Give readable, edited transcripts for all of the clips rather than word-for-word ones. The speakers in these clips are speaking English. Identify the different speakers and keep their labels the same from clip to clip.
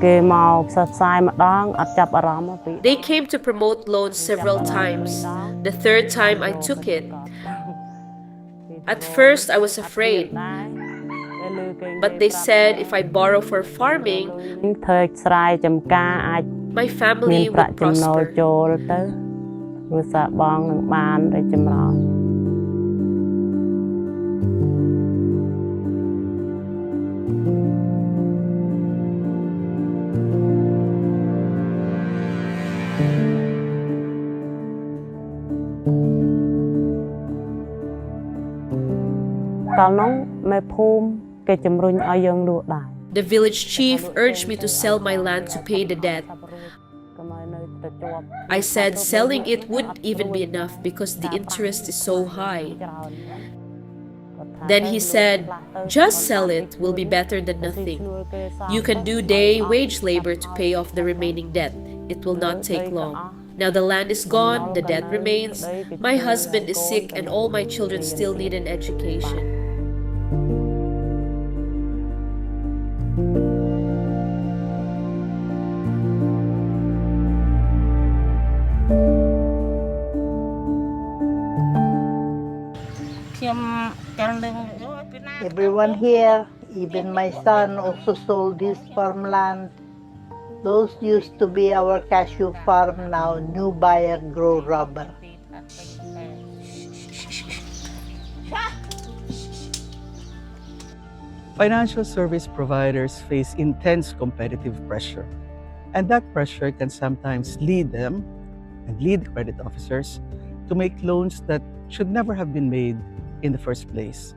Speaker 1: They came to promote loans several times. The third time I took it. At first I was afraid, but they said if I borrow for farming, my family would prosper. The village chief urged me to sell my land to pay the debt. I said selling it wouldn't even be enough because the interest is so high. Then he said, just sell it will be better than nothing. You can do day wage labor to pay off the remaining debt. It will not take long. Now the land is gone, the debt remains. My husband is sick and all my children still need an education.
Speaker 2: Everyone here, even my son, also sold his farmland. Those used to be our cashew farm, now new buyer grow rubber.
Speaker 3: Financial service providers face intense competitive pressure, and that pressure can sometimes lead them and lead credit officers to make loans that should never have been made in the first place,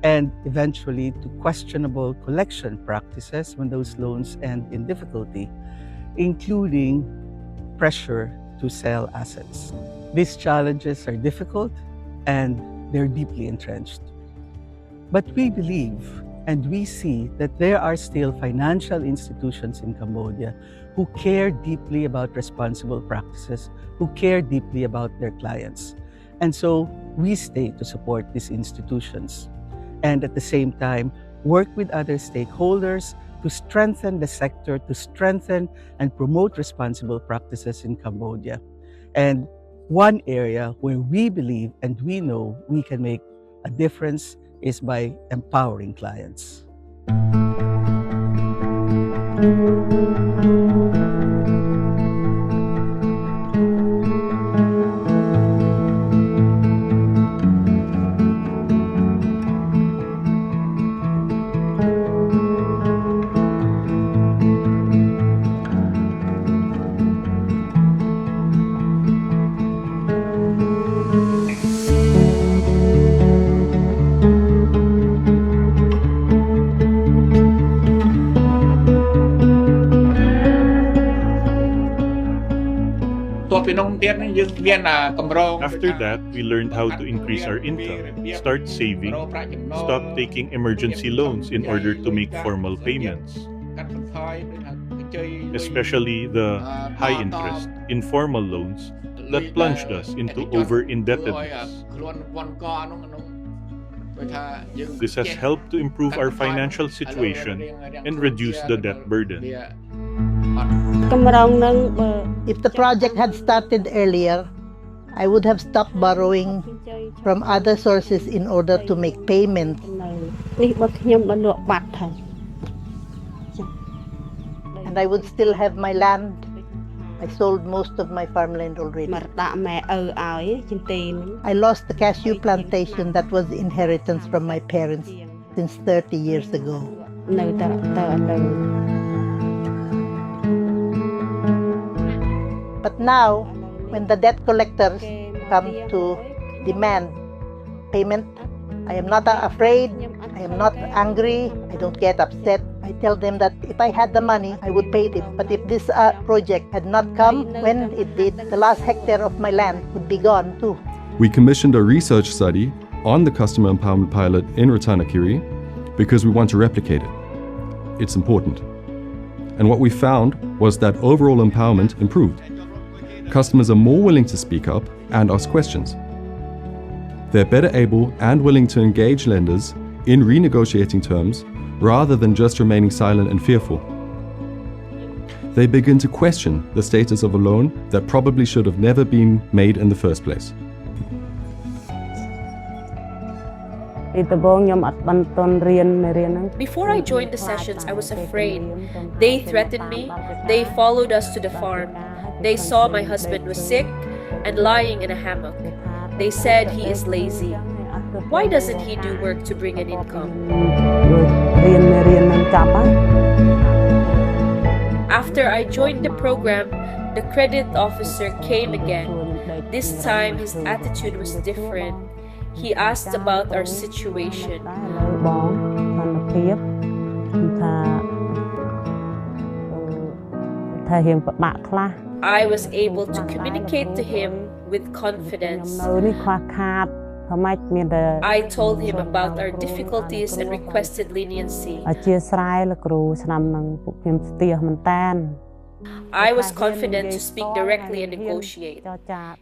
Speaker 3: and eventually to questionable collection practices when those loans end in difficulty, including pressure to sell assets. These challenges are difficult and they're deeply entrenched. But we believe and we see that there are still financial institutions in Cambodia who care deeply about responsible practices, who care deeply about their clients. And so we stay to support these institutions and at the same time work with other stakeholders to strengthen the sector, to strengthen and promote responsible practices in Cambodia. And one area where we believe and we know we can make a difference is by empowering clients.
Speaker 4: After that, we learned how to increase our income, start saving, stop taking emergency loans in order to make formal payments, especially the high interest, informal loans that plunged us into over-indebtedness. This has helped to improve our financial situation and reduce the debt burden.
Speaker 2: If the project had started earlier, I would have stopped borrowing from other sources in order to make payments. And I would still have my land. I sold most of my farmland already. I lost the cashew plantation that was inheritance from my parents since 30 years ago. But now, when the debt collectors come to demand payment, I am not afraid, I am not angry, I don't get upset. I tell them that if I had the money, I would pay them. But if this project had not come when it did, the last hectare of my land would be gone too.
Speaker 5: We commissioned a research study on the customer empowerment pilot in Ratanakiri because we want to replicate it. It's important. And what we found was that overall empowerment improved. Customers are more willing to speak up and ask questions. They're better able and willing to engage lenders in renegotiating terms rather than just remaining silent and fearful. they begin to question the status of a loan that probably should have never been made in the first place.
Speaker 1: Before I joined the sessions, I was afraid. They threatened me. They followed us to the farm. They saw my husband was sick and lying in a hammock. They said he is lazy. Why doesn't he do work to bring an income? After I joined the program, the credit officer came again. This time his attitude was different. He asked about our situation. I was able to communicate to him with confidence. I told him about our difficulties and requested leniency. I was confident to speak directly and negotiate.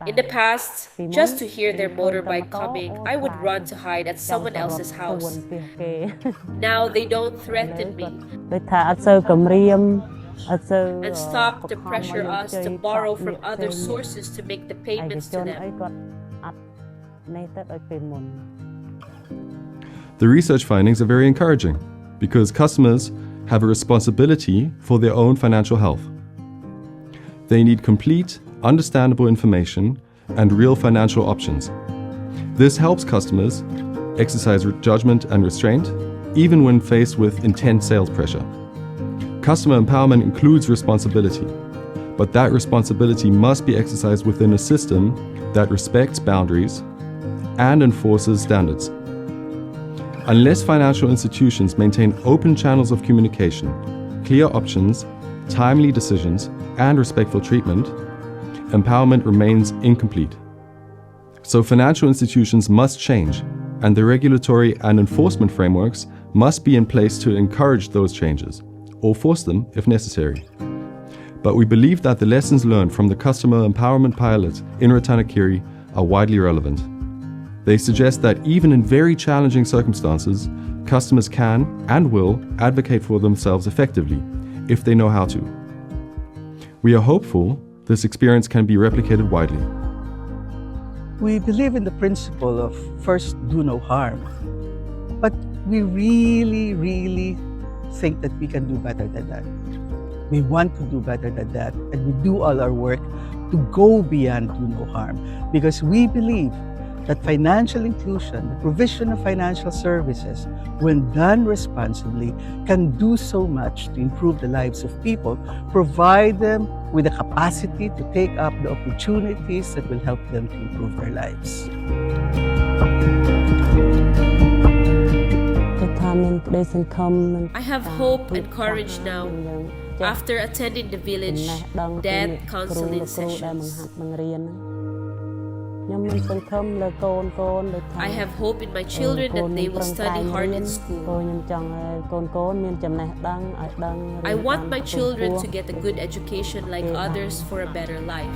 Speaker 1: In the past, just to hear their motorbike coming, I would run to hide at someone else's house. Now they don't threaten me and stop to pressure us to borrow from other sources to make the payments to them.
Speaker 5: The research findings are very encouraging because customers have a responsibility for their own financial health. They need complete, understandable information and real financial options. This helps customers exercise judgment and restraint, even when faced with intense sales pressure. Customer empowerment includes responsibility, but that responsibility must be exercised within a system that respects boundaries and enforces standards. Unless financial institutions maintain open channels of communication, clear options, timely decisions, and respectful treatment, empowerment remains incomplete. So financial institutions must change, and the regulatory and enforcement frameworks must be in place to encourage those changes, or force them if necessary. But we believe that the lessons learned from the customer empowerment pilot in Ratanakiri are widely relevant. They suggest that even in very challenging circumstances, customers can and will advocate for themselves effectively if they know how to. We are hopeful this experience can be replicated widely.
Speaker 3: We believe in the principle of first do no harm, but we really think that we can do better than that. We want to do better than that, and we do all our work to go beyond do no harm, because we believe that financial inclusion, the provision of financial services, when done responsibly, can do so much to improve the lives of people, provide them with the capacity to take up the opportunities that will help them to improve their lives.
Speaker 1: I have hope and courage now after attending the village debt counseling sessions. I have hope in my children that they will study hard in school. I want my children to get a good education like others for a better life.